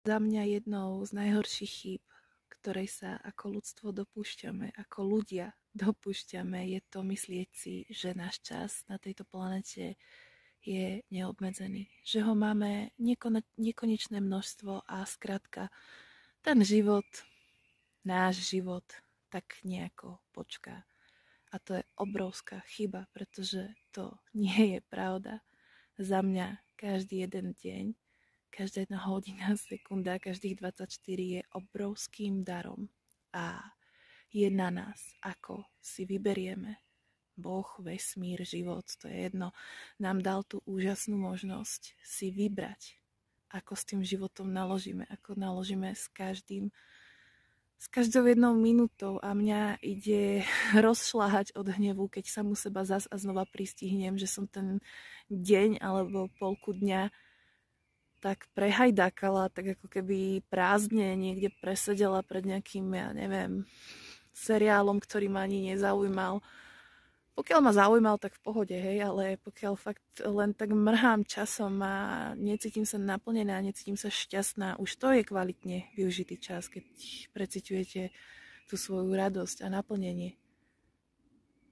Za mňa jednou z najhorších chýb, ktorej sa ako ľudstvo dopúšťame, ako ľudia dopúšťame, je to myslieť si, že náš čas na tejto planete je neobmedzený. Že ho máme nekonečné množstvo a skrátka ten život, náš život, tak nejako počká. A to je obrovská chyba, pretože to nie je pravda. Za mňa každý jeden deň, každá jedna hodina, sekunda, každých 24 je obrovským darom. A je na nás, ako si vyberieme. Boh, vesmír, život, to je jedno, nám dal tú úžasnú možnosť si vybrať, ako s tým životom naložíme, ako naložíme s každou jednou minútou a mňa ide rozšľahať od hnevu, keď sa mu seba zas a znova pristihnem, že som ten deň alebo polku dňa tak prehajdákala, tak ako keby prázdne niekde presedela pred nejakým, ja neviem, seriálom, ktorý ma ani nezaujímal. Pokiaľ ma zaujímal, tak v pohode, hej, ale pokiaľ fakt len tak mrhám časom a necítim sa naplnená, necítim sa šťastná, už to je kvalitne využitý čas, keď preciťujete tú svoju radosť a naplnenie.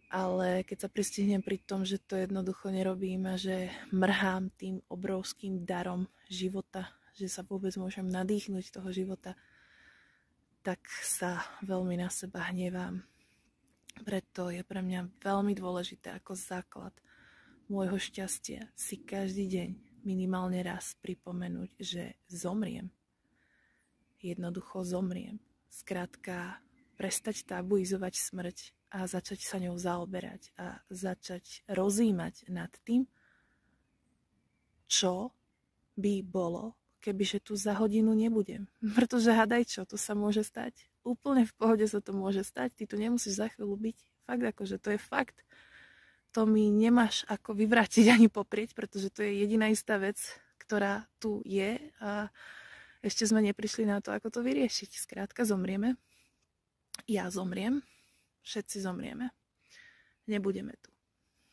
Ale keď sa pristihnem pri tom, že to jednoducho nerobím a že mrhám tým obrovským darom života, že sa vôbec môžem nadýchnuť toho života, tak sa veľmi na seba hnevám. Preto je pre mňa veľmi dôležité ako základ môjho šťastia si každý deň minimálne raz pripomenúť, že zomriem. Jednoducho zomriem. Skrátka, prestať tabuizovať smrť a začať sa ňou zaoberať a začať rozímať nad tým, čo by bolo, kebyže tu za hodinu nebudem. Pretože hadaj čo, to sa môže stať. Úplne v pohode sa to môže stať. Ty tu nemusíš za chvíľu byť. Fakt akože to je fakt. To mi nemáš ako vyvrátiť ani poprieť, pretože to je jediná istá vec, ktorá tu je a ešte sme neprišli na to, ako to vyriešiť. Skrátka zomrieme. Ja zomriem. Všetci zomrieme. Nebudeme tu.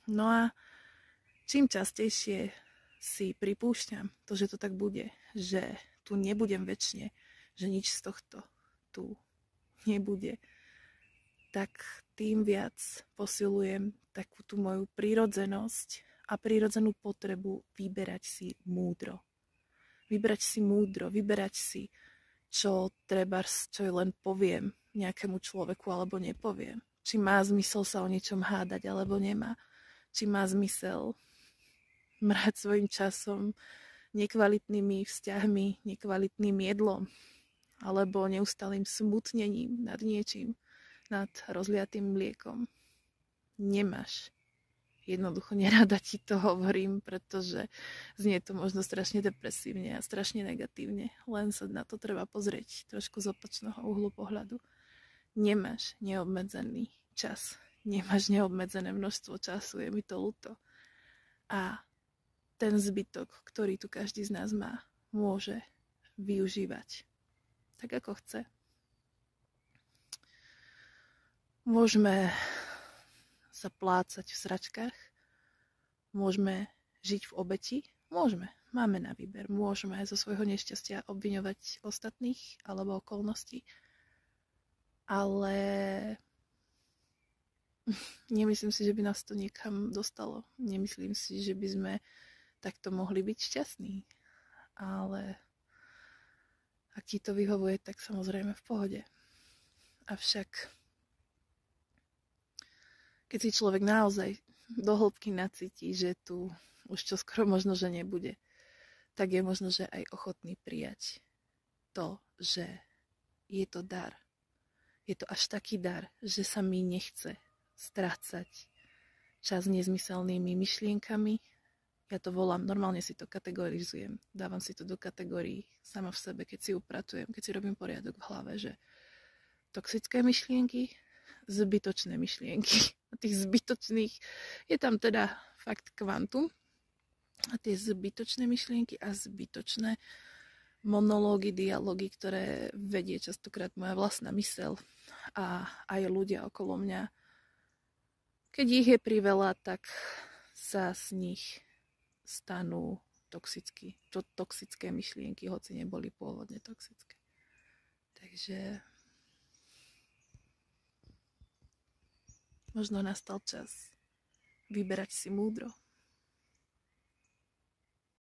No a čím častejšie si pripúšťam to, že to tak bude, že tu nebudem večne, že nič z tohto tu nebude, tak tým viac posilujem takú tú moju prirodzenosť a prirodzenú potrebu vyberať si múdro. Vyberať si múdro, vyberať si, čo len poviem nejakému človeku alebo nepoviem. Či má zmysel sa o niečom hádať alebo nemá. Či má zmysel mrhať svojim časom nekvalitnými vzťahmi, nekvalitným jedlom alebo neustálým smutnením nad niečím, nad rozliatým mliekom. Nemáš. Jednoducho nerada ti to hovorím, pretože znie to možno strašne depresívne a strašne negatívne. Len sa na to treba pozrieť trošku z opačného uhlu pohľadu. Nemáš neobmedzený čas. Nemáš neobmedzené množstvo času, je mi to ľúto. A ten zbytok, ktorý tu každý z nás má, môže využívať tak, ako chce. Môžeme sa plácať v sračkách, môžeme žiť v obeti, môžeme, máme na výber, môžeme zo svojho nešťastia obviňovať ostatných alebo okolnosti, ale nemyslím si, že by nás to niekam dostalo. Nemyslím si, že by sme takto mohli byť šťastní. Ale ak ti to vyhovuje, tak samozrejme v pohode. Avšak keď si človek naozaj do hĺbky nacíti, že tu už čoskoro možno, že nebude, tak je možno, že aj ochotný prijať to, že je to dar. Je to až taký dar, že sa mi nechce strácať čas nezmyselnými myšlienkami. Ja to volám, normálne si to kategorizujem. Dávam si to do kategórií sama v sebe, keď si upratujem, keď si robím poriadok v hlave, že toxické myšlienky, zbytočné myšlienky. A tých zbytočných je tam teda fakt kvantum. A tie zbytočné myšlienky a zbytočné monológy, dialógy, ktoré vedie častokrát moja vlastná myseľ a aj ľudia okolo mňa. Keď ich je priveľa, tak sa z nich stanú toxické myšlienky, hoci neboli pôvodne toxické. Takže možno nastal čas vyberať si múdro.